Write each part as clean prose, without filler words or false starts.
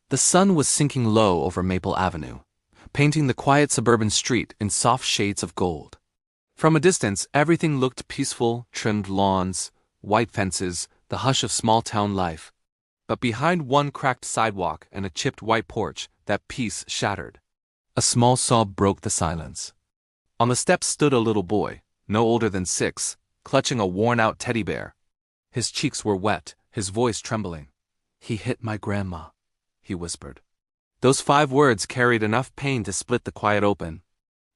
The sun was sinking low over Maple Avenue, painting the quiet suburban street in soft shades of gold. From a distance, everything looked peaceful: trimmed lawns, white fences, the hush of small-town life. But behind one cracked sidewalk and a chipped white porch, that peace shattered. A small sob broke the silence. On the steps stood a little boy, no older than 6, clutching a worn-out teddy bear. His cheeks were wet, his voice trembling. "He hit my grandma," he whispered. Those 5 words carried enough pain to split the quiet open.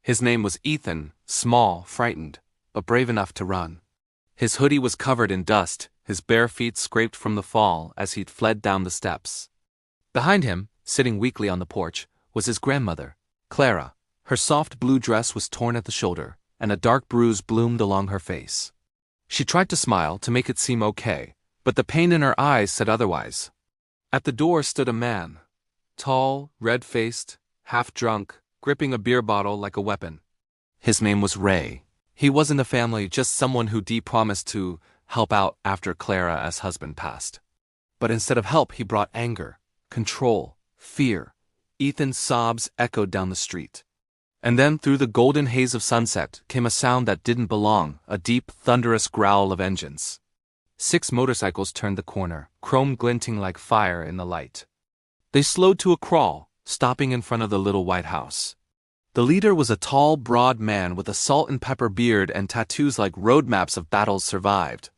His name was Ethan, small, frightened, but brave enough to run. His hoodie was covered in dust, his bare feet scraped from the fall as he'd fled down the steps. Behind him, sitting weakly on the porch, was his grandmother, Clara. Her soft blue dress was torn at the shoulder, and a dark bruise bloomed along her face. She tried to smile to make it seem okay, but the pain in her eyes said otherwise. At the door stood a man, tall, red-faced, half-drunk, gripping a beer bottle like a weapon. His name was Ray. He wasn't a family, just someone who Dee promised to help out after Clara's husband passed. But instead of help, he brought anger, control, fear. Ethan's sobs echoed down the street. And then through the golden haze of sunset came a sound that didn't belong, a deep, thunderous growl of engines. 6 motorcycles turned the corner, chrome glinting like fire in the light. They slowed to a crawl, stopping in front of the little white house. The leader was a tall, broad man with a salt and pepper beard and tattoos like road maps of battles survived.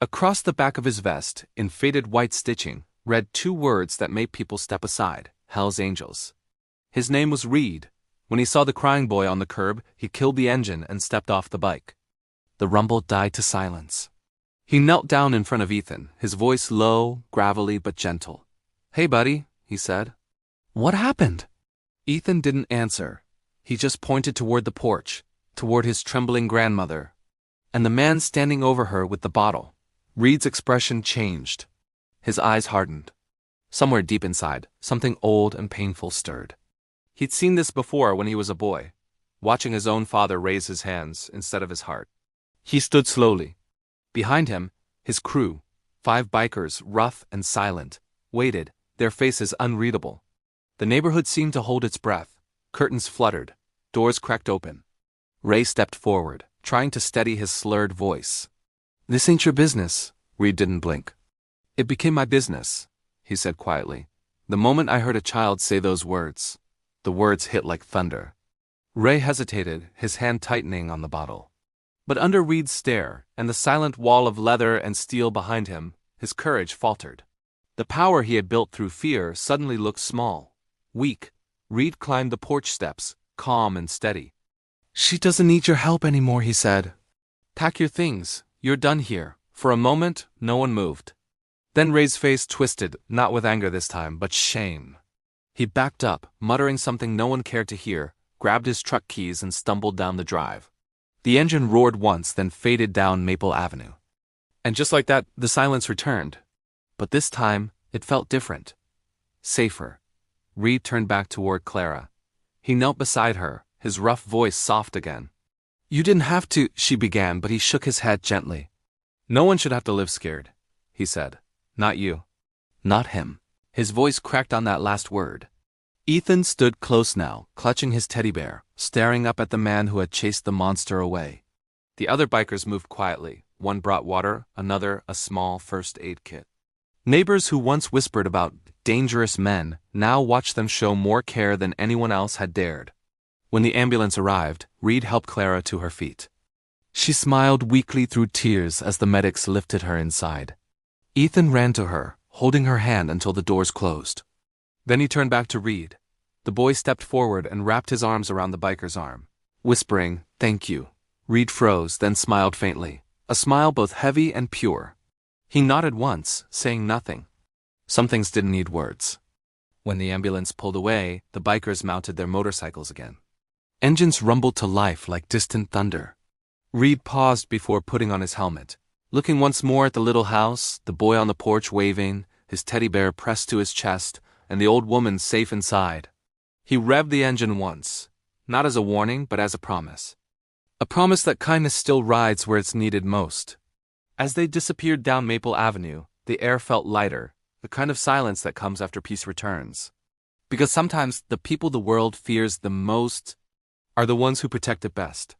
Across the back of his vest, in faded white stitching, read 2 words that made people step aside: Hell's Angels. His name was Reed. When he saw the crying boy on the curb, he killed the engine and stepped off the bike. The rumble died to silence. He knelt down in front of Ethan, his voice low, gravelly but gentle. "Hey, buddy," he said. "What happened?" Ethan didn't answer. He just pointed toward the porch, toward his trembling grandmother, and the man standing over her with the bottle. Reed's expression changed. His eyes hardened. Somewhere deep inside, something old and painful stirred. He'd seen this before when he was a boy, watching his own father raise his hands instead of his heart. He stood slowly. Behind him, his crew, 5 bikers, rough and silent, waited, their faces unreadable. The neighborhood seemed to hold its breath. Curtains fluttered. Doors cracked open. Ray stepped forward, trying to steady his slurred voice. "This ain't your business." Reed didn't blink. "It became my business," he said quietly, "the moment I heard a child say those words." The words hit like thunder. Ray hesitated, his hand tightening on the bottle. But under Reed's stare, and the silent wall of leather and steel behind him, his courage faltered. The power he had built through fear suddenly looked small, weak. Reed climbed the porch steps, calm and steady. "She doesn't need your help anymore," he said. "Pack your things, you're done here." For a moment, no one moved. Then Ray's face twisted, not with anger this time, but shame. He backed up, muttering something no one cared to hear, grabbed his truck keys and stumbled down the drive. The engine roared once, then faded down Maple Avenue. And just like that, the silence returned. But this time, it felt different. Safer. Reed turned back toward Clara. He knelt beside her, his rough voice soft again. "You didn't have to," she began, but he shook his head gently. "No one should have to live scared," he said. "Not you. Not him." His voice cracked on that last word. Ethan stood close now, clutching his teddy bear, staring up at the man who had chased the monster away. The other bikers moved quietly. One brought water, another a small first aid kit. Neighbors who once whispered about dangerous men now watched them show more care than anyone else had dared. When the ambulance arrived, Reed helped Clara to her feet. She smiled weakly through tears as the medics lifted her inside. Ethan ran to her, holding her hand until the doors closed. Then he turned back to Reed. The boy stepped forward and wrapped his arms around the biker's arm, whispering, "Thank you." Reed froze, then smiled faintly, a smile both heavy and pure. He nodded once, saying nothing. Some things didn't need words. When the ambulance pulled away, the bikers mounted their motorcycles again. Engines rumbled to life like distant thunder. Reed paused before putting on his helmet, looking once more at the little house, the boy on the porch waving, his teddy bear pressed to his chest, and the old woman safe inside. He revved the engine once, not as a warning, but as a promise. A promise that kindness still rides where it's needed most. As they disappeared down Maple Avenue, the air felt lighter, the kind of silence that comes after peace returns. Because sometimes the people the world fears the most are the ones who protect it best.